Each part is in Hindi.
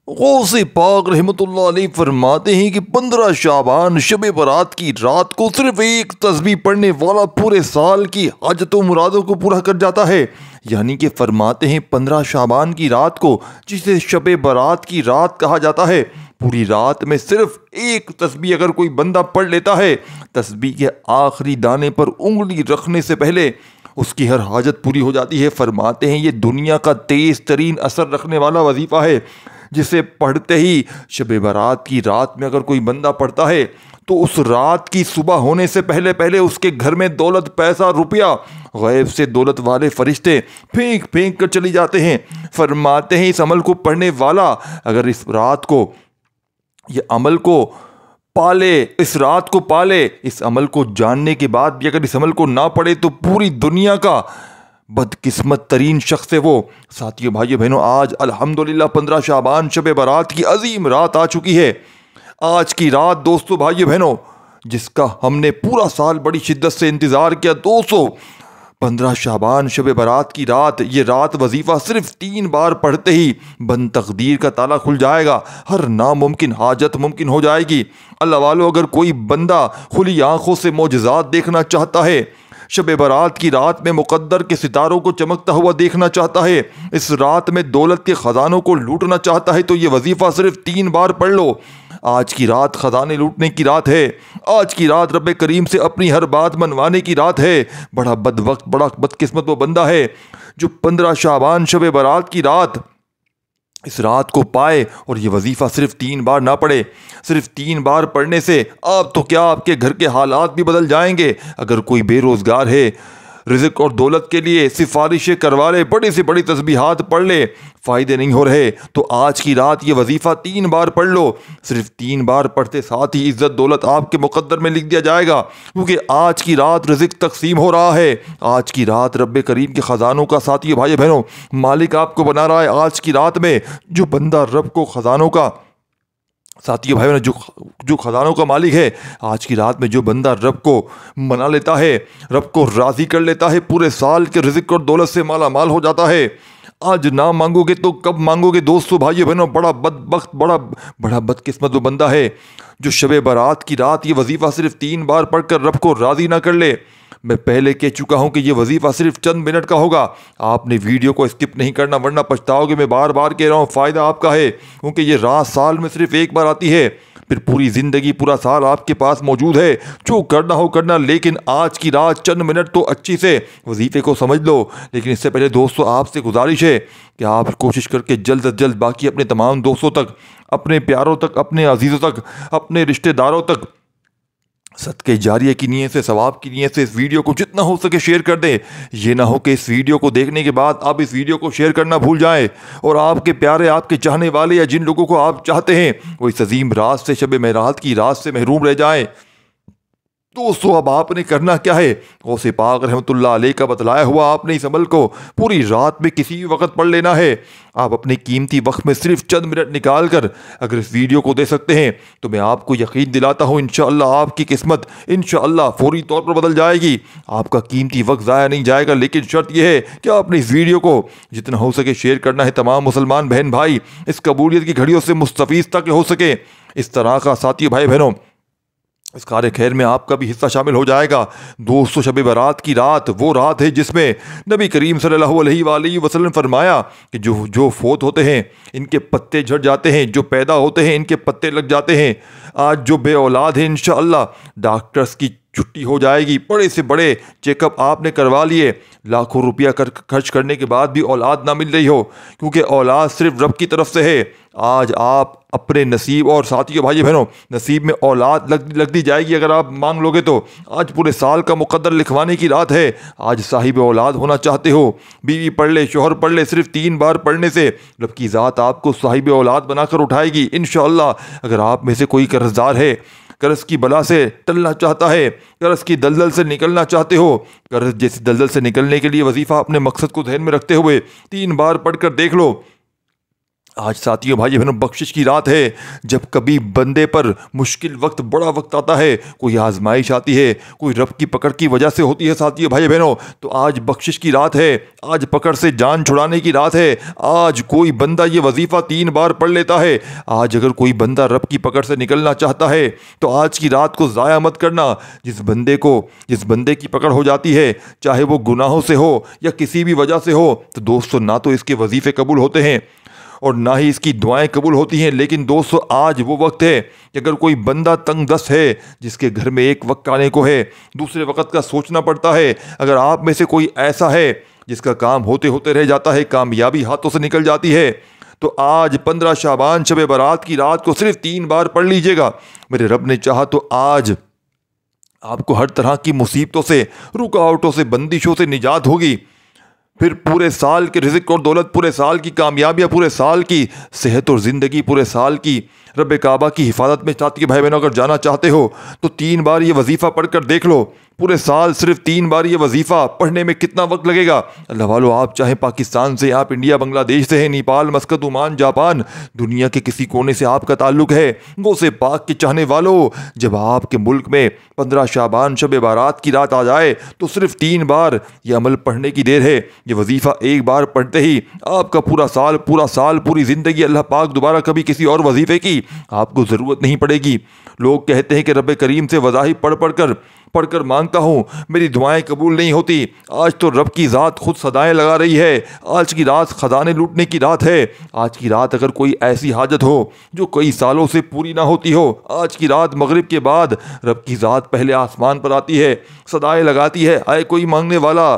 गौसे पाक रहमतुल्लाह अलैह फरमाते हैं कि 15 शाबान शब बारात की रात को सिर्फ एक तस्बीह पढ़ने वाला पूरे साल की हाजतों मुरादों को पूरा कर जाता है। यानी कि फरमाते हैं 15 शाबान की रात को, जिसे शब बारात की रात कहा जाता है, पूरी रात में सिर्फ एक तस्बीह अगर कोई बंदा पढ़ लेता है, तस्बीह के आखिरी दाने पर उंगली रखने से पहले उसकी हर हाजत पूरी हो जाती है। फरमाते हैं ये दुनिया का तेज़ तरीन असर रखने वाला वजीफ़ा है, जिसे पढ़ते ही शब बारात की रात में अगर कोई बंदा पढ़ता है तो उस रात की सुबह होने से पहले पहले उसके घर में दौलत, पैसा, रुपया, गैब से दौलत वाले फरिश्ते फेंक फेंक कर चली जाते हैं। फरमाते हैं इस अमल को पढ़ने वाला अगर इस रात को, ये अमल को पाले, इस रात को पाले, इस अमल को जानने के बाद भी अगर इस अमल को ना पढ़े तो पूरी दुनिया का बदकिस्मत तरीन शख्स है वो। साथियों, भाइयों, बहनों, आज अल्हम्दुलिल्लाह 15 शाबान शब बारात की अजीम रात आ चुकी है। आज की रात दोस्तों, भाइयों, बहनों, जिसका हमने पूरा साल बड़ी शिद्दत से इंतज़ार किया। 15 शाबान शब बारात की रात, ये रात वजीफ़ा सिर्फ 3 बार पढ़ते ही बंद तकदीर का ताला खुल जाएगा, हर नामुमकिन हाजत मुमकिन हो जाएगी। अल्लाह वालों, अगर कोई बंदा खुली आंखों से मोजज़ात देखना चाहता है, शब बारात की रात में मुकद्दर के सितारों को चमकता हुआ देखना चाहता है, इस रात में दौलत के ख़जानों को लूटना चाहता है, तो ये वजीफ़ा सिर्फ 3 बार पढ़ लो। आज की रात ख़जाने लूटने की रात है। आज की रात रब करीम से अपनी हर बात मनवाने की रात है। बड़ा बदवक्त, बड़ा बदकिस्मत वो बंदा है जो 15 शाबान शब बारात की रात, इस रात को पाए और ये वजीफ़ा सिर्फ 3 बार ना पढ़े। सिर्फ 3 बार पढ़ने से आप तो क्या, आपके घर के हालात भी बदल जाएंगे। अगर कोई बेरोज़गार है, रिज़्क़ और दौलत के लिए सिफारिशें करवा ले, बड़ी से बड़ी तस्बीहात पढ़ ले, फ़ायदे नहीं हो रहे, तो आज की रात ये वजीफ़ा 3 बार पढ़ लो। सिर्फ 3 बार पढ़ते साथ ही इज़्ज़त दौलत आपके मुक़द्दर में लिख दिया जाएगा, क्योंकि आज की रात रिज़्क़ तकसीम हो रहा है। आज की रात रब करीम के ख़जानों का, साथियों, भाई बहनों, मालिक आपको बना रहा है। आज की रात में जो बंदा रब को ख़जानों का, साथियों भाई बहनों, जो ख़जानों का मालिक है, आज की रात में जो बंदा रब को मना लेता है, रब को राज़ी कर लेता है, पूरे साल के रिज़्क़ और दौलत से माला माल हो जाता है। आज ना मांगोगे तो कब मांगोगे दोस्तों, भाइयों, बहनों। बड़ा बदबख्त, बड़ा बदकिस्मत वो बंदा है जो शब बारात की रात ये वजीफ़ा सिर्फ 3 बार पढ़कर रब को राज़ी ना कर ले। मैं पहले कह चुका हूँ कि ये वजीफ़ा सिर्फ चंद मिनट का होगा। आपने वीडियो को स्किप नहीं करना, वरना पछताओगे। मैं बार बार कह रहा हूँ, फ़ायदा आपका है, क्योंकि ये रात साल में सिर्फ एक बार आती है, फिर पूरी ज़िंदगी, पूरा साल आपके पास मौजूद है, जो करना हो करना। लेकिन आज की रात चंद मिनट तो अच्छी से वजीफ़े को समझ लो। लेकिन इससे पहले दोस्तों, आपसे गुजारिश है कि आप कोशिश करके जल्द अज जल्द बाकी अपने तमाम दोस्तों तक, अपने प्यारों तक, अपने अजीज़ों तक, अपने रिश्तेदारों तक सदके जारिया की नीयत से, सवाब की नीयत से इस वीडियो को जितना हो सके शेयर कर दें। ये ना हो कि इस वीडियो को देखने के बाद आप इस वीडियो को शेयर करना भूल जाएं और आपके प्यारे, आपके चाहने वाले या जिन लोगों को आप चाहते हैं वो इस अजीम रात से, शब मेरात की रात से महरूम रह जाएं। दोस्तों, अब आपने करना क्या है? गौसे पाक रहमतुल्लाह अलैह का बतलाया हुआ आपने इस अमल को पूरी रात में किसी भी वक्त पढ़ लेना है। आप अपने कीमती वक्त में सिर्फ चंद मिनट निकाल कर अगर इस वीडियो को दे सकते हैं तो मैं आपको यकीन दिलाता हूँ, इंशाअल्लाह आपकी किस्मत इंशाअल्लाह फौरी तौर पर बदल जाएगी। आपका कीमती वक्त ज़ाया नहीं जाएगा। लेकिन शर्त यह है कि आपने इस वीडियो को जितना हो सके शेयर करना है। तमाम मुसलमान बहन भाई इस कबूलियत की घड़ियों से मुस्तफ़ीज़ तक हो सके। इस तरह का साथियों, भाई बहनों, इस कार्य खैर में आपका भी हिस्सा शामिल हो जाएगा। दोस्तों, शब बारात की रात वो रात है जिसमें नबी करीम सल्लल्लाहु अलैहि वसल्लम फरमाया कि जो फोत होते हैं इनके पत्ते झड़ जाते हैं, जो पैदा होते हैं इनके पत्ते लग जाते हैं। आज जो बे औलाद है, इंशाअल्लाह डॉक्टर्स की छुट्टी हो जाएगी। बड़े से बड़े चेकअप आपने करवा लिए, लाखों रुपया खर्च करने के बाद भी औलाद ना मिल रही हो, क्योंकि औलाद सिर्फ रब की तरफ से है। आज आप अपने नसीब, और साथियों, भाई बहनों, नसीब में औलाद लग दी जाएगी अगर आप मांग लोगे तो। आज पूरे साल का मुकद्दर लिखवाने की रात है। आज साहिब औलाद होना चाहते हो, बीवी पढ़ ले, शोहर पढ़ ले, सिर्फ 3 बार पढ़ने से रब की ज़ात आपको साहिब औलाद बनाकर उठाएगी इंशाअल्लाह। अगर आप में से कोई कर्जदार है, कर्ज की बला से टलना चाहता है, कर्ज की दलदल से निकलना चाहते हो, कर्ज जैसी दलदल से निकलने के लिए वजीफ़ा अपने मकसद को ध्यान में रखते हुए 3 बार पढ़कर देख लो। आज साथियों भाई बहनों बख्शिश की रात है। जब कभी बंदे पर मुश्किल वक्त, बड़ा वक्त आता है, कोई आजमाइश आती है, कोई रब की पकड़ की वजह से होती है साथियों भाई बहनों, तो आज बख्शिश की रात है। आज पकड़ से जान छुड़ाने की रात है। आज कोई बंदा ये वजीफ़ा 3 बार पढ़ लेता है। आज अगर कोई बंदा रब की पकड़ से निकलना चाहता है तो आज की रात को ज़ाया मत करना। जिस बंदे की पकड़ हो जाती है, चाहे वो गुनाहों से हो या किसी भी वजह से हो, तो दोस्तों ना तो इसके वजीफ़े कबूल होते हैं और ना ही इसकी दुआएं कबूल होती हैं। लेकिन दोस्तों आज वो वक्त है कि अगर कोई बंदा तंग दस्त है, जिसके घर में एक वक्त आने को है, दूसरे वक्त का सोचना पड़ता है, अगर आप में से कोई ऐसा है जिसका काम होते होते रह जाता है, कामयाबी हाथों से निकल जाती है, तो आज 15 शाबान शब बारात की रात को सिर्फ 3 बार पढ़ लीजिएगा। मेरे रब ने चाहा तो आज आपको हर तरह की मुसीबतों से, रुकावटों से, बंदिशों से निजात होगी। फिर पूरे साल के रिज़्क़ और दौलत, पूरे साल की कामयाबियाँ, पूरे साल की सेहत और ज़िंदगी, पूरे साल की रब काबा की हिफाजत में साथी भाई बहनों अगर जाना चाहते हो तो 3 बार ये वजीफ़ा पढ़कर देख लो। पूरे साल सिर्फ 3 बार ये वजीफ़ा पढ़ने में कितना वक्त लगेगा। अल्लाह वालों, आप चाहे पाकिस्तान से, आप इंडिया बांग्लादेश से हैं, नेपाल, मस्कत, ओमान, जापान, दुनिया के किसी कोने से आपका ताल्लुक़ है, गौ से पाक के चाहने वालों, जब आपके मुल्क में 15 शाबान शब बारात की रात आ जाए तो सिर्फ 3 बार ये अमल पढ़ने की देर है। ये वजीफ़ा एक बार पढ़ते ही आपका पूरा साल, पूरी ज़िंदगी, अल्लाह पाक दोबारा कभी किसी और वजीफ़े की आपको ज़रूरत नहीं पड़ेगी। लोग कहते हैं कि रब करीम से वज़ाहिब पढ़कर मांगता हूँ, मेरी दुआएं कबूल नहीं होती। आज तो रब की ज़ात खुद सदाएं लगा रही है। आज की रात खजाने लूटने की रात है। आज की रात अगर कोई ऐसी हाजत हो जो कई सालों से पूरी ना होती हो, आज की रात मगरिब के बाद रब की ज़ात पहले आसमान पर आती है, सदाएं लगाती है, आए कोई मांगने वाला।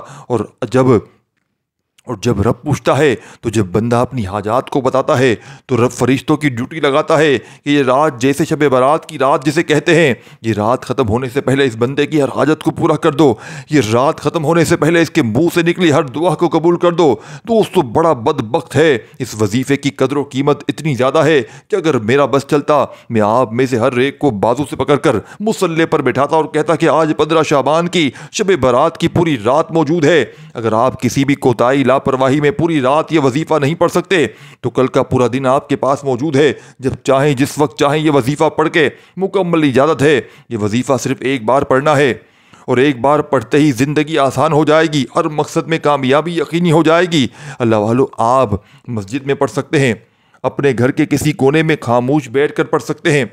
और जब रब पूछता है, तो जब बंदा अपनी हाजात को बताता है तो रब फरिश्तों की ड्यूटी लगाता है कि ये रात, जैसे शब बारात की रात जिसे कहते हैं, ये रात ख़त्म होने से पहले इस बंदे की हर हाजत को पूरा कर दो। ये रात ख़त्म होने से पहले इसके मुंह से निकली हर दुआ को कबूल कर दो। दोस्तों बड़ा बदबख्त है, इस वजीफ़े की कदर व कीमत इतनी ज़्यादा है कि अगर मेरा बस चलता, मैं आप में से हर एक को बाजू से पकड़ कर मुसल्ले पर बैठाता और कहता कि आज 15 शाबान की शब बारात की पूरी रात मौजूद है। अगर आप किसी भी कोताही, लापरवाही में पूरी रात ये वजीफ़ा नहीं पढ़ सकते तो कल का पूरा दिन आपके पास मौजूद है। जब चाहें, जिस वक्त चाहें, ये वजीफ़ा पढ़ के मुकम्मल इजाज़त है। ये वजीफ़ा सिर्फ एक बार पढ़ना है और एक बार पढ़ते ही ज़िंदगी आसान हो जाएगी, हर मकसद में कामयाबी यकीनी हो जाएगी। अल्लाह वालों, आप मस्जिद में पढ़ सकते हैं, अपने घर के किसी कोने में खामोश बैठ कर पढ़ सकते हैं।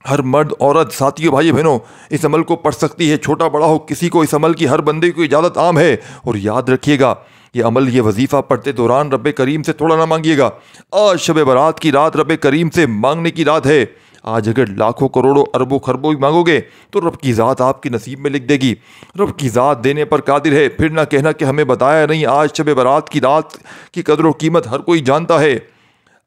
हर मर्द औरत, साथियों भाई बहनों इस अमल को पढ़ सकती है, छोटा बड़ा हो किसी को इस अमल की, हर बंदे को इजाज़त आम है। और याद रखिएगा, ये अमल, ये वजीफ़ा पढ़ते दौरान रब करीम से थोड़ा ना मांगिएगा। आज शब बारात की रात रब करीम से मांगने की रात है। आज अगर लाखों करोड़ों अरबों खरबों भी मांगोगे तो रब की ज़ात आपके नसीब में लिख देगी। रब की ज़ात देने पर कादिर है। फिर ना कहना कि हमें बताया नहीं। आज शब बारात की रात की कदर व कीमत हर कोई जानता है।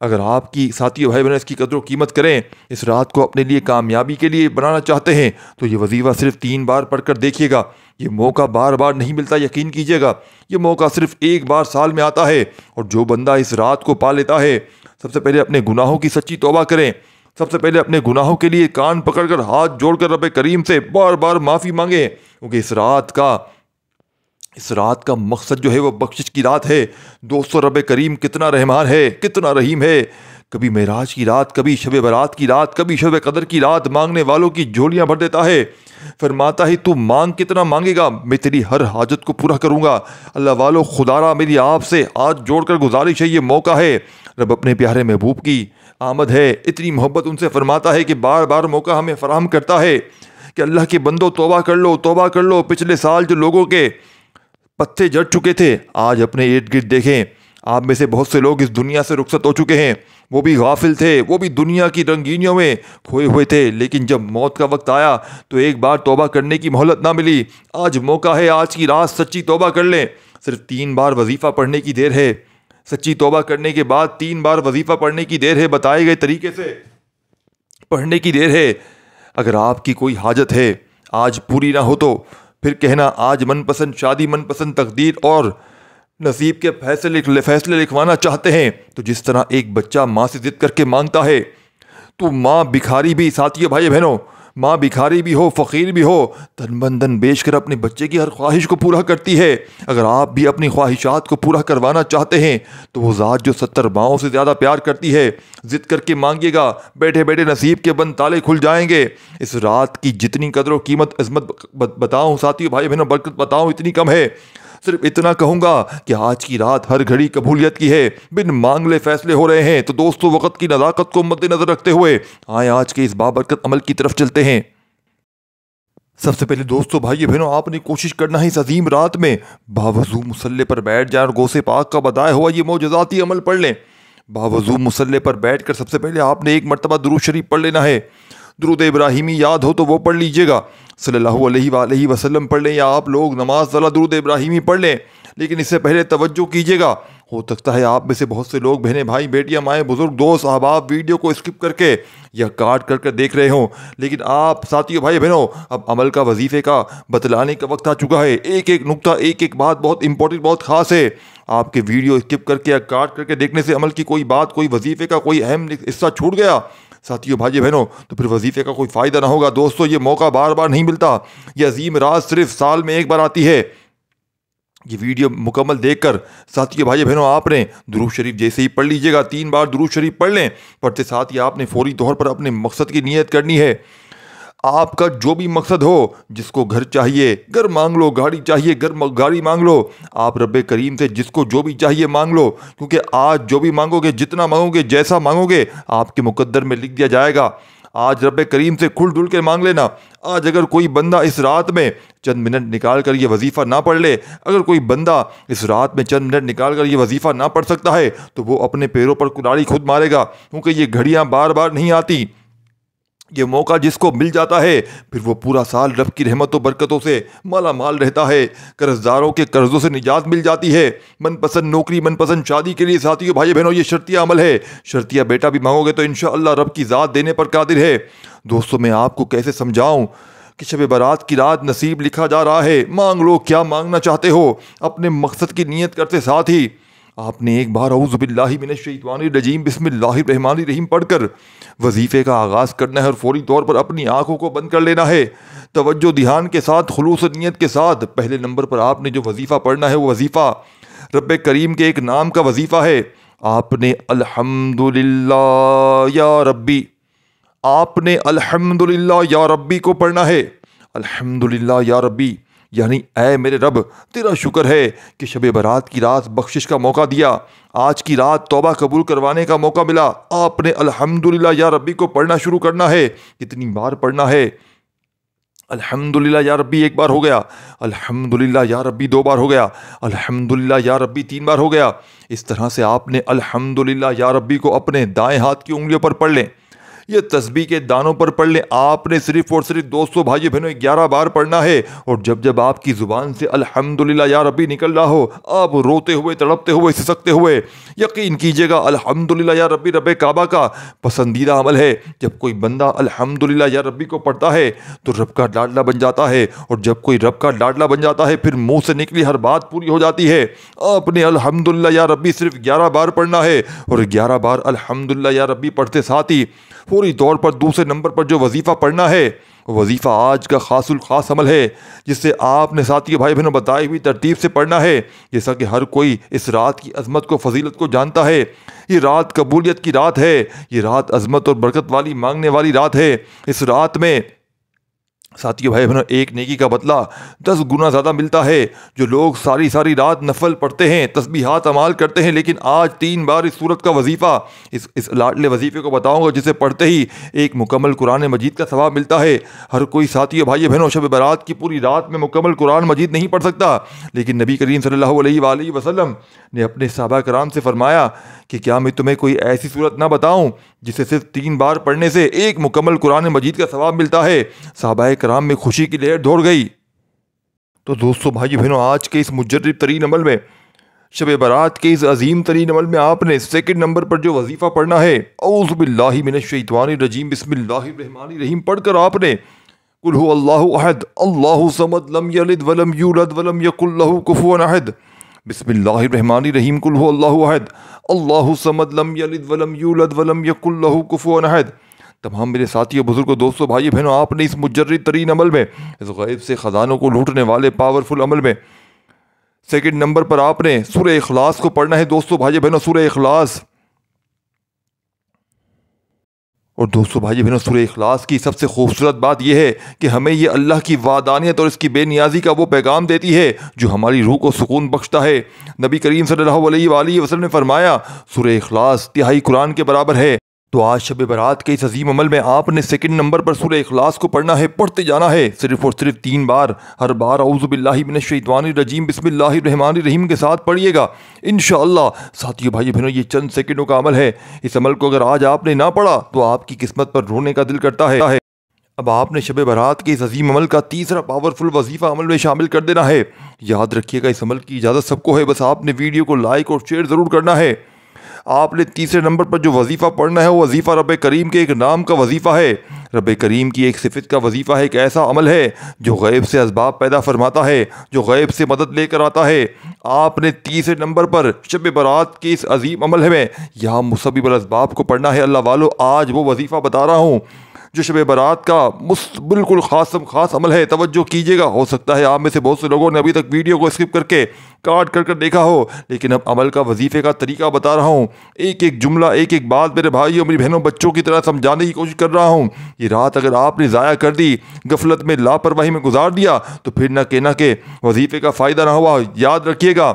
अगर आपकी साथी भाई बहन इसकी कदर कीमत करें, इस रात को अपने लिए कामयाबी के लिए बनाना चाहते हैं, तो ये वजीफ़ा सिर्फ 3 बार पढ़कर देखिएगा। ये मौका बार बार नहीं मिलता, यकीन कीजिएगा। ये मौका सिर्फ एक बार साल में आता है। और जो बंदा इस रात को पा लेता है, सबसे पहले अपने गुनाहों की सच्ची तौबा करें। सबसे पहले अपने गुनाहों के लिए कान पकड़कर, हाथ जोड़कर रब करीम से बार बार माफ़ी मांगे, क्योंकि इस रात का मकसद जो है वो बख्शिश की रात है। दोस्तों रब करीम कितना रहमान है, कितना रहीम है। कभी मेराज की रात, कभी शब बारात की रात, कभी शब कदर की रात मांगने वालों की झोलियां भर देता है। फरमाता है, तू मांग कितना मांगेगा, मैं तेरी हर हाजत को पूरा करूंगा। अल्लाह वालों, खुदारा मेरी आपसे हाथ जोड़कर गुजारिश है, ये मौका है। रब अपने प्यारे महबूब की आमद है, इतनी मोहब्बत उनसे फरमाता है कि बार बार मौका हमें फराहम करता है कि अल्लाह के बंदो तौबा कर लो, तौबा कर लो। पिछले साल जो लोगों के पत्ते जड़ चुके थे, आज अपने इर्द गिर्द देखें, आप में से बहुत से लोग इस दुनिया से रुखसत हो चुके हैं। वो भी गाफिल थे, वो भी दुनिया की रंगीनियों में खोए हुए थे। लेकिन जब मौत का वक्त आया तो एक बार तौबा करने की मोहलत ना मिली। आज मौका है, आज की रात सच्ची तौबा कर लें। सिर्फ 3 बार वजीफ़ा पढ़ने की देर है। सच्ची तौबा करने के बाद 3 बार वजीफ़ा पढ़ने की देर है, बताए गए तरीके से पढ़ने की देर है। अगर आपकी कोई हाजत है आज पूरी ना हो तो फिर कहना, आज मनपसंद शादी, मनपसंद तकदीर और नसीब के फैसले लिखवाना चाहते हैं, तो जिस तरह एक बच्चा माँ से जिद करके मांगता है, तो माँ भिखारी भी, साथियों भाई बहनों, माँ भिखारी भी हो, फ़कीर भी हो, तन मन धन बेच कर अपने बच्चे की हर ख्वाहिश को पूरा करती है। अगर आप भी अपनी ख्वाहिशात को पूरा करवाना चाहते हैं तो वो ज़ात जो 70 माओं से ज़्यादा प्यार करती है, ज़िद करके मांगिएगा, बैठे बैठे नसीब के बंद ताले खुल जाएंगे। इस रात की जितनी कदर व कीमत अज़मत बताऊँ साथियों, भाई बहनों, बरकत बताऊँ, इतनी कम है। सिर्फ इतना कहूँगा कि आज की रात हर घड़ी कबूलियत की है, बिन मांगले फैसले हो रहे हैं। तो दोस्तों, वक़्त की नज़ाकत को मद्देनज़र रखते हुए आए आज के इस बाबरकत अमल की तरफ चलते हैं। सबसे पहले दोस्तों, भाई बहनों, आपने कोशिश करना है इस अजीम रात में बावजू मुसल्ले पर बैठ जाए और गौसे पाक का बताया हुआ ये मौजज़ाती अमल पढ़ लें। बावजू मुसल्ले पर बैठ कर सबसे पहले आपने एक मरतबा दुरूद शरीफ पढ़ लेना है। दुरूद इब्राहिमी याद हो तो वो पढ़ लीजिएगा, सल्लल्लाहु अलैहि वसल्लम पढ़ लें, या आप लोग नमाज वाला दुरूद इब्राहिमी पढ़ लें। लेकिन इससे पहले तवज्जो कीजिएगा, हो सकता है आप में से बहुत से लोग, बहनें, भाई, बेटियां, माएँ, बुजुर्ग, दोस्त, अहबाब वीडियो को स्किप करके या काट कर देख रहे हों। लेकिन आप साथियों, भाई बहनों, अब अमल का वजीफे का बतलाने का वक्त आ चुका है। एक एक नुक्ता, एक एक बात बहुत इंपॉर्टेंट, बहुत ख़ास है। आपके वीडियो स्किप करके या काट करके देखने से अमल की कोई बात, कोई वजीफे का कोई अहम हिस्सा छूट गया साथियों, भाई बहनों, तो फिर वजीफे का कोई फ़ायदा ना होगा। दोस्तों, ये मौका बार बार नहीं मिलता, ये अजीम रात सिर्फ साल में एक बार आती है। ये वीडियो मुकम्मल देखकर साथियों, भाई बहनों, आपने दुरूद शरीफ जैसे ही पढ़ लीजिएगा, 3 बार दुरूद शरीफ पढ़ लें। पढ़ते साथ ही आपने फौरी तौर पर अपने मकसद की नियत करनी है। आपका जो भी मकसद हो, जिसको घर चाहिए घर मांग लो, गाड़ी चाहिए गाड़ी मांग लो, आप रब्बे करीम से जिसको जो भी चाहिए मांग लो, क्योंकि आज जो भी मांगोगे, जितना मांगोगे, जैसा मांगोगे, आपके मुकद्दर में लिख दिया जाएगा। आज रब्बे करीम से खुल डुल के मांग लेना। आज अगर कोई बंदा इस रात में चंद मिनट निकाल कर ये वजीफ़ा ना पढ़ ले, अगर कोई बंदा इस रात में चंद मिनट निकाल कर ये वजीफ़ा ना पढ़ सकता है, तो वो अपने पैरों पर कुल्हाड़ी खुद मारेगा, क्योंकि ये घड़ियां बार बार नहीं आती। ये मौका जिसको मिल जाता है, फिर वो पूरा साल रब की रहमतों बरकतों से माला माल रहता है। कर्जदारों के कर्जों से निजात मिल जाती है। मनपसंद नौकरी, मनपसंद शादी के लिए साथियों, भाई बहनों, ये शर्तिया अमल है। शर्तिया बेटा भी मांगोगे तो इंशाअल्लाह रब की ज़ात देने पर कादिर है। दोस्तों, मैं आपको कैसे समझाऊं कि शब बारात की रात नसीब लिखा जा रहा है। मांग लो, क्या मांगना चाहते हो, अपने मकसद की नीयत करते साथ ही आपने एक बार औज़ु बिल्लाहि मिनश्शैतानिर्रजीम बिस्मिल्लाहिर्रहमानिर्रहीम पढ़कर वजीफ़े का आगाज़ करना है और फौरी तौर पर अपनी आंखों को बंद कर लेना है। तवज्जो ध्यान के साथ, खुलूस नियत के साथ पहले नंबर पर आपने जो वजीफ़ा पढ़ना है, वो वजीफ़ा रब्बे करीम के एक नाम का वजीफ़ा है। आपने अल्हम्दुलिल्लाह या रब्बी, आपने अल्हम्दुलिल्लाह या रब्बी को पढ़ना है। अल्हम्दुलिल्लाह या रब्बी यानी ऐ मेरे रब, तेरा शुक्र है कि शब बारात की रात बख्शिश का मौका दिया, आज की रात तौबा कबूल करवाने का मौका मिला। आपने अल्हम्दुलिल्लाह या रब्बी को पढ़ना शुरू करना है। कितनी बार पढ़ना है? अल्हम्दुलिल्लाह या रब्बी 1 बार हो गया, अल्हम्दुलिल्लाह या रब्बी 2 बार हो गया, अल्हम्दुलिल्लाह या रब्बी 3 बार हो गया। इस तरह से आपने अल्हम्दुलिल्लाह या रब्बी को अपने दाएं हाथ की उंगलियों पर पढ़ लें, ये तस्बीह के दानों पर पढ़ लें। आपने सिर्फ और सिर्फ दोस्तों, भाई बहनों, 11 बार पढ़ना है। और जब जब आपकी ज़ुबान से अल्हम्दुलिल्लाह या रब्बी निकल रहा हो, आप रोते हुए, तड़पते हुए, सिसकते हुए, यकीन कीजिएगा अल्हम्दुलिल्लाह या रब्बी रब्बे काबा का पसंदीदा अमल है। जब कोई बंदा अल्हम्दुलिल्लाह या रब्बी को पढ़ता है तो रब का लाडला बन जाता है, और जब कोई रब का लाडला बन जाता है, फिर मुँह से निकली हर बात पूरी हो जाती है। आपने अल्हम्दुलिल्लाह या रब्बी सिर्फ 11 बार पढ़ना है, और 11 बार अल्हम्दुलिल्लाह या रब्बी पढ़ते साथ ही फौरी तौर पर दूसरे नंबर पर जो वजीफ़ा पढ़ना है, वजीफ़ा आज का खासुल खास अमल है, जिससे आपने साथियों, भाई बहनों, बताई हुई तरतीब से पढ़ना है। जैसा कि हर कोई इस रात की अजमत को, फजीलत को जानता है। ये रात कबूलियत की रात है, ये रात अजमत और बरकत वाली, मांगने वाली रात है। इस रात में साथियों, भाई बहनों, एक नेकी का बदला 10 गुना ज़्यादा मिलता है। जो लोग सारी सारी रात नफल पढ़ते हैं, तस्बीहात अमाल करते हैं, लेकिन आज 3 बार इस सूरत का वजीफ़ा, इस लाडले वजीफ़े को बताऊंगा, जिसे पढ़ते ही एक मुकम्मल कुरान मजीद का सवाब मिलता है। हर कोई साथियों, भाई बहनों, शब बारात की पूरी रात में मुकम्मल कुरान मजीद नहीं पढ़ सकता, लेकिन नबी करीम सल्लल्लाहु अलैहि वसल्लम ने अपने सहाबा कराम से फरमाया कि क्या मैं तुम्हें कोई ऐसी सूरत ना बताऊं जिसे सिर्फ 3 बार पढ़ने से एक मुकम्मल कुरान मजीद का सवाब मिलता है। सहाबाए कराम में खुशी की लहर दौड़ गई। तो दोस्तों, भाई बहनों, आज के इस मुजर्रिब तरीन अमल में, शब बारात के इस अजीम तरीन अमल में, आपने 2nd नंबर पर जो वजीफ़ा पढ़ना है, औज़ु बिल्लाहि मिनश्शैतानिर्रजीम बिस्मिल्लाहिर्रहमानिर्रहीम पढ़कर आपने कुल हु अल्लाहु अहद अल्लाहु समद लम यलिद वलम यूलद वलम यकुल लहू कुफुवन अहद बिस्मिल्लाहिर्रहमानिर्रहीम कुल हु अल्लाहु अहद अल्लाहु समद लम यलिद वलम यूलद वलम यकुल लहू कुफुवन अहद तमाम मेरे साथियों, बुजुर्गों, दोस्तों, भाइयों, बहनों, आपने इस मुजर्रिद तरीन अमल में, इस गैब से ख़जानों को लूटने वाले पावरफुल अमल में सेकंड नंबर पर आपने सूरह इखलास को पढ़ना है। दोस्तों, भाइयों, बहनों, सूरह इखलास। और दोस्तों, भाइयों, बहनों, सूरह इखलास की सबसे खूबसूरत बात यह है कि हमें ये अल्लाह की वादानियत और इसकी बेनियाजी का वो पैगाम देती है जो हमारी रूह को सुकून बख्शता है। नबी करीम सल्लल्लाहु अलैहि वसल्लम ने फरमाया, सूरह इखलास तिहाई कुरान के बराबर है। तो आज शब बारात के इस अजीम अमल में आपने सेकंड नंबर पर सूरह इखलास को पढ़ना है, पढ़ते जाना है, सिर्फ और सिर्फ 3 बार। हर बार औज़ु बिल्लाहि मिनश शैतानिर रजीम बिस्मिल्लाहिर रहमानिर रहीम के साथ पढ़िएगा इंशाअल्लाह। साथियों, भाइयों, बहनों, ये चंद सेकंडों का अमल है। इस अमल को अगर आज आपने ना पढ़ा तो आपकी किस्मत पर रोने का दिल करता है। अब आपने शब बारात के इस अजीम अमल का तीसरा पावरफुल वजीफ़ा अमल में शामिल कर देना है। याद रखिएगा, इस अमल की इजाज़त सबको है, बस आपने वीडियो को लाइक और शेयर ज़रूर करना है। आपने तीसरे नंबर पर जो वजीफ़ा पढ़ना है वो वजीफ़ा रब करीम के एक नाम का वजीफ़ा है। रब करीम की एक सिफत का वजीफ़ा है, एक ऐसा अमल है जो गैब से असबाब पैदा फरमाता है, जो गैब से मदद लेकर आता है। आपने तीसरे नंबर पर शब बारात के इस अजीम अमल में या मुसब्बिबुल असबाब को पढ़ना है। अल्लाह वालों, आज वो वजीफ़ा बता रहा हूँ जो शब बारात का बिल्कुल ख़ास अमल है। तवज्जो कीजिएगा, हो सकता है आप में से बहुत से लोगों ने अभी तक वीडियो को स्किप करके काट कर देखा हो, लेकिन अब अमल का वजीफ़े का तरीका बता रहा हूँ। एक एक जुमला, एक एक बात मेरे भाइयों, मेरी बहनों, बच्चों की तरह समझाने की कोशिश कर रहा हूँ। ये रात अगर आपने ज़ाया कर दी, गफलत में, लापरवाही में गुजार दिया, तो फिर न कहना कि वजीफ़े का फ़ायदा ना हुआ। याद रखिएगा,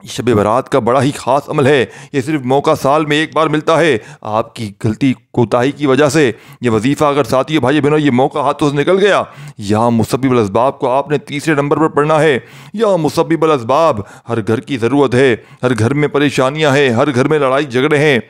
शब बारात का बड़ा ही ख़ास अमल है। ये सिर्फ मौका साल में एक बार मिलता है। आपकी गलती कोताही की वजह से ये वजीफ़ा अगर साथियों, भाई बहनों, ये मौका हाथों से निकल गया, या मुसब्बिबुल असबाब को आपने तीसरे नंबर पर पढ़ना है। या मुसब्बिबुल असबाब, हर घर की ज़रूरत है, हर घर में परेशानियाँ हैं, हर घर में लड़ाई झगड़े हैं।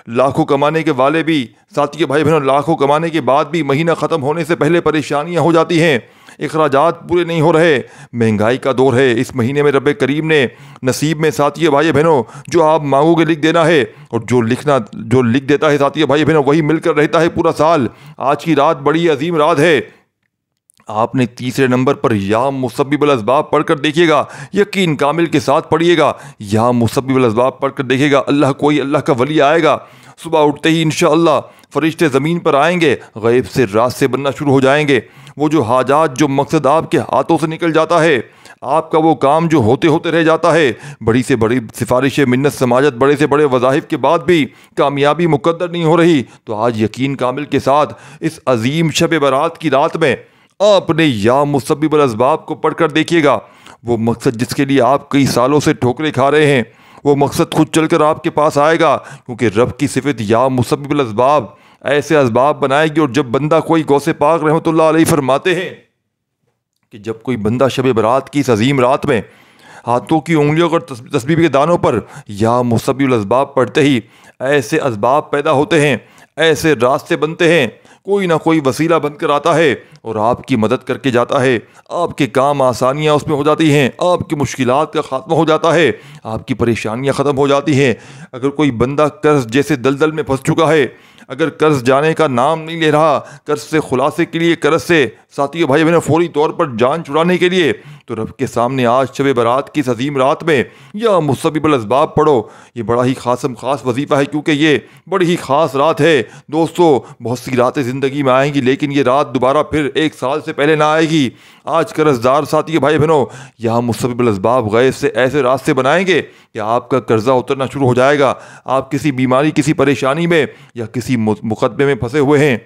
लाखों कमाने के वाले भी साथियों, भाई बहनों, लाखों कमाने के बाद भी महीना ख़त्म होने से पहले परेशानियाँ हो जाती हैं, अखराजात पूरे नहीं हो रहे, महंगाई का दौर है। इस महीने में रब करीम ने नसीब में साथियों, भाई बहनों, जो आप मांगोगे लिख देना है, और जो लिख देता है साथियों, भाई बहनों, वही मिलकर रहता है पूरा साल। आज की रात बड़ी अजीम रात है। आपने तीसरे नंबर पर या मुसब्बिबुल असबाब पढ़कर देखिएगा, यकीन कामिल के साथ पढ़िएगा। या मुसब्बिबुल असबाब पढ़कर देखिएगा, अल्लाह का वली आएगा। सुबह उठते ही इंशाअल्लाह फरिश्ते ज़मीन पर आएंगे, गैब से रास्ते बनना शुरू हो जाएंगे। वो जो हाजात, जो मकसद आपके हाथों से निकल जाता है, आपका वो काम जो होते होते रह जाता है, बड़ी से बड़ी सिफारिशें, मिन्नत, समाजत, बड़े से बड़े वज़ाइफ के बाद भी कामयाबी मुकद्दर नहीं हो रही, तो आज यकीन कामिल के साथ इस अजीम शब बारात की रात में आपने या मुसब्बिबुल असबाब को पढ़कर देखिएगा। वो मकसद जिसके लिए आप कई सालों से ठोकरें खा रहे हैं, वो मकसद खुद चलकर आपके पास आएगा, क्योंकि रब की सिफत या मुसब्बिबुल असबाब ऐसे असबाब बनाएगी। और जब बंदा, कोई गौसे पाक रहमतुल्लाह अलैहि फरमाते हैं कि जब कोई बंदा शब बारात की इस अजीम रात में हाथों की उंगलियों और तस्बीह के दानों पर या मुसब्बिबुल असबाब पढ़ते ही ऐसे असबाब पैदा होते हैं, ऐसे रास्ते बनते हैं, कोई ना कोई वसीला बनकर आता है और आपकी मदद करके जाता है। आपके काम, आसानियाँ उसमें हो जाती हैं, आपकी मुश्किलात का ख़ात्मा हो जाता है, आपकी परेशानियाँ ख़त्म हो जाती हैं। अगर कोई बंदा कर्ज जैसे दलदल में फंस चुका है, अगर कर्ज जाने का नाम नहीं ले रहा, कर्ज से खुलासे के लिए, कर्ज से साथियों, भाई बहनों, फौरी तौर पर जान छुड़ाने के लिए, तो रब के सामने आज शब बारात की इस अजीम रात में या मुसब्बिबुल असबाब पढ़ो। ये बड़ा ही ख़ास वजीफ़ा है, क्योंकि ये बड़ी ही ख़ास रात है। दोस्तों, बहुत सी रातें ज़िंदगी में आएंगी, लेकिन ये रात दोबारा फिर 1 साल से पहले ना आएगी। आज कर्जदार साथियों, भाई बहनों, या मुसब्बिबुल असबाब गैब से ऐसे रास्ते बनाएंगे कि आपका कर्जा उतरना शुरू हो जाएगा। आप किसी बीमारी, किसी परेशानी में या किसी मुकदमे में फंसे हुए हैं,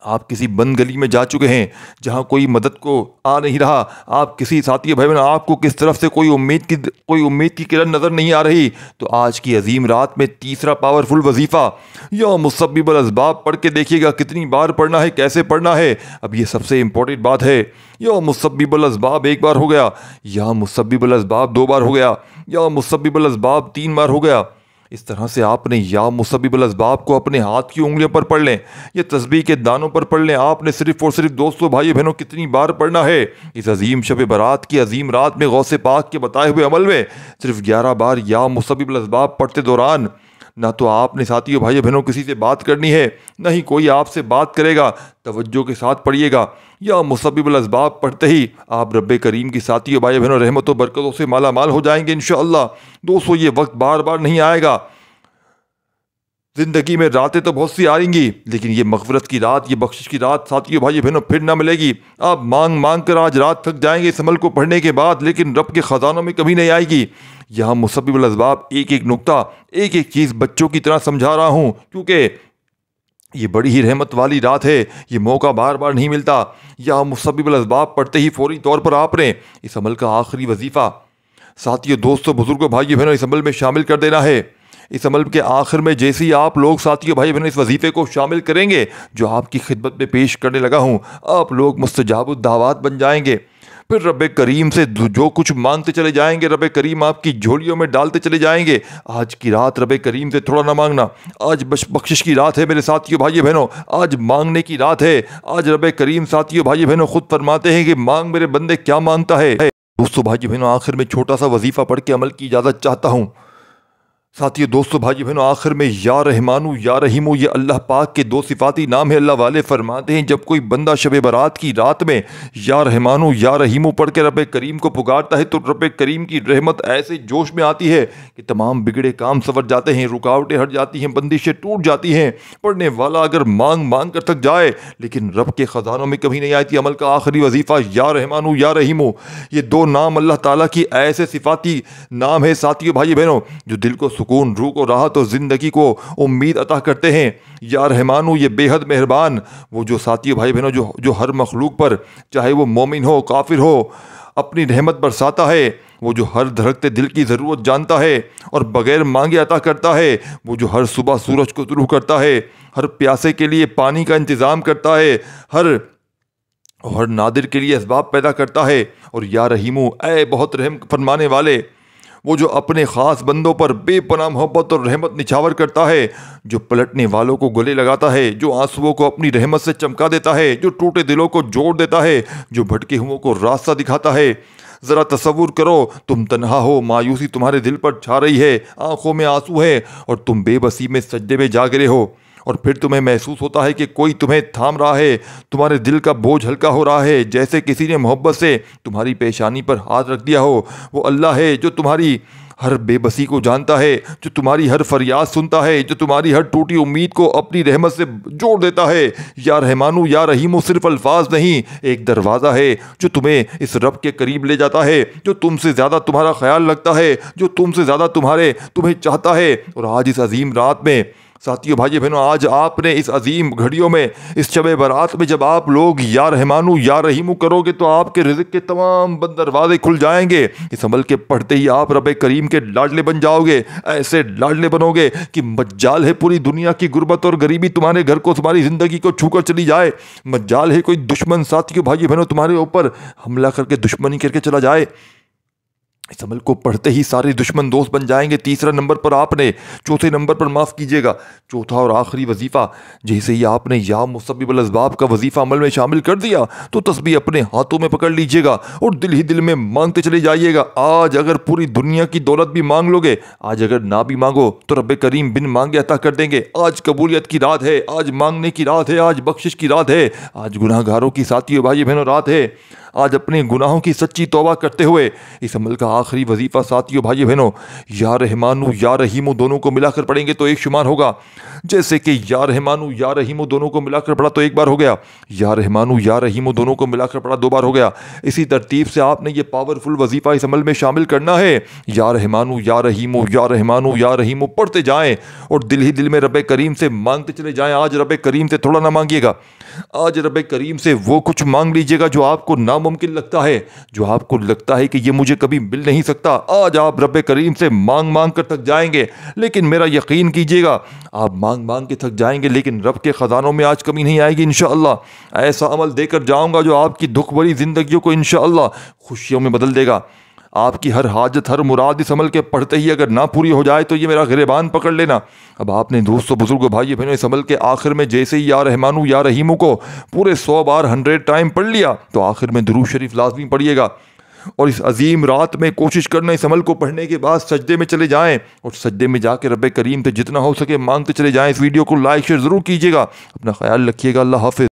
आप किसी बंद गली में जा चुके हैं जहां कोई मदद को आ नहीं रहा, आप किसी साथी भाई बहन, आपको किस तरफ से कोई उम्मीद की किरण नज़र नहीं आ रही, तो आज की अजीम रात में तीसरा पावरफुल वजीफ़ा या मुसब्बिबुल असबाब पढ़ के देखिएगा। कितनी बार पढ़ना है, कैसे पढ़ना है, अब ये सबसे इंपॉर्टेंट बात है। या मुसब्बिबुल असबाब 1 बार हो गया, या मुसब्बिबुल असबाब 2 बार हो गया, या मुसब्बिबुल असबाब 3 बार हो गया। इस तरह से आपने या मुसब्बिबुल असबाब को अपने हाथ की उंगलियों पर पढ़ लें, ये तस्बीह के दानों पर पढ़ लें। आपने सिर्फ और सिर्फ दोस्तों, भाई बहनों, कितनी बार पढ़ना है इस अजीम शब बारात की अजीम रात में, गौसे पाक के बताए हुए अमल में सिर्फ 11 बार या मुसब्बिबुल असबाब पढ़ते दौरान ना तो आपने साथियों, भाई बहनों, किसी से बात करनी है, ना ही कोई आपसे बात करेगा। तवज्जो के साथ पढ़िएगा। या मुसब्बिबुल असबाब पढ़ते ही आप रब्बे करीम की साथियों, भाई बहनों, रहमतों बरकतों से माला माल हो जाएंगे इंशाअल्लाह। दोस्तों, ये वक्त बार बार नहीं आएगा। जिंदगी में रातें तो बहुत सी आएंगी, लेकिन ये मग़फ़िरत की रात, ये बख्शिश की रात साथियों भाई बहनों फिर ना मिलेगी। आप मांग मांग कर आज रात थक जाएंगे इस अमल को पढ़ने के बाद, लेकिन रब के ख़जानों में कभी नहीं आएगी। यहाँ मुसब्बिबुल असबाब एक एक नुक्ता, एक एक चीज़ बच्चों की तरह समझा रहा हूँ, क्योंकि ये बड़ी ही रहमत वाली रात है, ये मौका बार बार नहीं मिलता। यहाँ मुसब्बिबुल असबाब पढ़ते ही फौरी तौर पर आपने इस अमल का आखिरी वजीफ़ा साथियों दोस्तों बुजुर्गों भाई बहनों इस अमल में शामिल कर देना है। इस अमल के आखिर में जैसे ही आप लोग साथियों भाई बहनों इस वजीफे को शामिल करेंगे जो आपकी खिदमत में पेश करने लगा हूँ, आप लोग मुस्तजाबुद दावत बन जाएंगे। फिर रब करीम से जो कुछ मांगते चले जाएंगे, रब करीम आपकी झोलियों में डालते चले जाएंगे। आज की रात रब करीम से थोड़ा ना मांगना, आज बख्शिश की रात है मेरे साथियों भाई बहनों, आज मांगने की रात है। आज रब करीम साथियों भाई बहनों खुद फरमाते हैं कि मांग मेरे बंदे क्या मांगता है। दोस्तों भाई बहनों आखिर में छोटा सा वजीफा पढ़ के अमल की इजाज़त चाहता हूँ। साथियों दोस्तों भाई बहनों आखिर में या रहमानु या रहीमु ये अल्लाह पाक के दो सिफाती नाम है। अल्लाह वाले फरमाते हैं जब कोई बंदा शब बारात की रात में या रहमानु या रहीमु पढ़ के रब करीम को पुकारता है तो रब करीम की रहमत ऐसे जोश में आती है कि तमाम बिगड़े काम संवर जाते हैं, रुकावटें हट जाती हैं, बंदिशें टूट जाती हैं। पढ़ने वाला अगर मांग मांग कर थक जाए लेकिन रब के ख़जानों में कभी नहीं आती। अमल का आखिरी वजीफ़ा या रहमानु या रहीमु, ये दो नाम अल्लाह ताला की ऐसे सिफाती नाम है साथियों भाई बहनों जो दिल को सुकून, रूह को राहत और ज़िंदगी को उम्मीद अता करते हैं। या रहमानु ये बेहद मेहरबान, वो जो साथियों भाई बहनों जो हर मखलूक पर चाहे वो मोमिन हो काफिर हो अपनी रहमत बरसाता है। वो जो हर धड़कते दिल की ज़रूरत जानता है और बग़ैर मांगे अता करता है। वो जो हर सुबह सूरज को तुलू करता है, हर प्यासे के लिए पानी का इंतज़ाम करता है, हर नादिर के लिए असबाब पैदा करता है। और या रहीमु ऐ बहुत रहम फरमाने वाले, वो जो अपने ख़ास बंदों पर बेपनाह मोहब्बत और रहमत निछावर करता है, जो पलटने वालों को गले लगाता है, जो आंसुओं को अपनी रहमत से चमका देता है, जो टूटे दिलों को जोड़ देता है, जो भटके हुओं को रास्ता दिखाता है। ज़रा तसव्वुर करो तुम तन्हा हो, मायूसी तुम्हारे दिल पर छा रही है, आंखों में आंसू है और तुम बेबसी में सजदे में जा गिरे हो और फिर तुम्हें महसूस होता है कि कोई तुम्हें थाम रहा है, तुम्हारे दिल का बोझ हल्का हो रहा है, जैसे किसी ने मोहब्बत से तुम्हारी पेशानी पर हाथ रख दिया हो। वो अल्लाह है जो तुम्हारी हर बेबसी को जानता है, जो तुम्हारी हर फरियाद सुनता है, जो तुम्हारी हर टूटी उम्मीद को अपनी रहमत से जोड़ देता है। या रहमानु या रहीमु सिर्फ अल्फाज नहीं, एक दरवाज़ा है जो तुम्हें इस रब के करीब ले जाता है, जो तुमसे ज़्यादा तुम्हारा ख्याल रखता है, जो तुमसे ज़्यादा तुम्हें चाहता है। और आज इस अजीम रात में साथियों भाई बहनों, आज आपने इस अजीम घड़ियों में, इस शब बारात में जब आप लोग या रहमानु या रहीमु करोगे तो आपके रिज़्क़ के तमाम बंद दरवाजे खुल जाएंगे। इस अमल के पढ़ते ही आप रब करीम के लाडले बन जाओगे, ऐसे लाडले बनोगे कि मज्जाल है पूरी दुनिया की गुर्बत और गरीबी तुम्हारे घर को, तुम्हारी ज़िंदगी को छूकर चली जाए। मज्जाल है कोई दुश्मन साथियों भाई बहनों तुम्हारे ऊपर हमला करके दुश्मनी करके चला जाए। इस अमल को पढ़ते ही सारे दुश्मन दोस्त बन जाएंगे। तीसरा नंबर पर आपने, चौथे नंबर पर माफ़ कीजिएगा, चौथा और आखिरी वजीफ़ा, जैसे ही आपने या मुसब्बिबुल असबाब का वजीफ़ा अमल में शामिल कर दिया तो तस्बीह अपने हाथों में पकड़ लीजिएगा और दिल ही दिल में मांगते चले जाइएगा। आज अगर पूरी दुनिया की दौलत भी मांग लोगे, आज अगर ना भी मांगो तो रब करीम बिन मांगे अता कर देंगे। आज कबूलियत की रात है, आज मांगने की रात है, आज बख्शिश की रात है, आज गुनाहगारों की साथियों भाई बहनों रात है। आज अपने गुनाहों की सच्ची तौबा करते हुए इस अमल का आखिरी वजीफ़ा साथियों भाई बहनों या रहमानु या रहीमु दोनों को मिलाकर पढ़ेंगे तो एक शुमार होगा। जैसे कि या रहमानु या रहीमु दोनों को मिलाकर पढ़ा तो एक बार हो गया, या रहमानु या रहीमु दोनों को मिलाकर पढ़ा दो बार हो गया। इसी तरतीब से आपने ये पावरफुल वजीफ़ा इस अमल में शामिल करना है। या रहमानु या रहीमु या रहमानु या रहीमु पढ़ते जाएँ और दिल ही दिल में रब करीम से मांगते चले जाएँ। आज रब करीम से थोड़ा ना मांगिएगा, आज रब करीम से वो कुछ मांग लीजिएगा जो आपको नामुमकिन लगता है, जो आपको लगता है कि ये मुझे कभी मिल नहीं सकता। आज आप रब करीम से मांग मांग कर थक जाएंगे, लेकिन मेरा यकीन कीजिएगा आप मांग मांग के थक जाएंगे लेकिन रब के ख़जानों में आज कमी नहीं आएगी। इंशाअल्लाह ऐसा अमल देकर जाऊंगा जो आपकी दुख भरी ज़िंदगियों को इंशाअल्लाह खुशियों में बदल देगा। आपकी हर हाजत, हर मुराद इस अमल के पढ़ते ही अगर ना पूरी हो जाए तो ये मेरा गिरबान पकड़ लेना। अब आपने दोस्तों बुजुर्गों भाई बहनों इस अमल के आखिर में जैसे ही या रहमानु या रहीमु को पूरे 100 बार 100 टाइम पढ़ लिया तो आखिर में दुरूद शरीफ लाजमी पढ़िएगा। और इस अजीम रात में कोशिश करना इस अमल को पढ़ने के बाद सजदे में चले जाएं और सजदे में जाके रब करीम से जितना हो सके मांगते चले जाएं। इस वीडियो को लाइक शेयर ज़रूर कीजिएगा। अपना ख्याल रखिएगा। अल्लाह हाफिज़।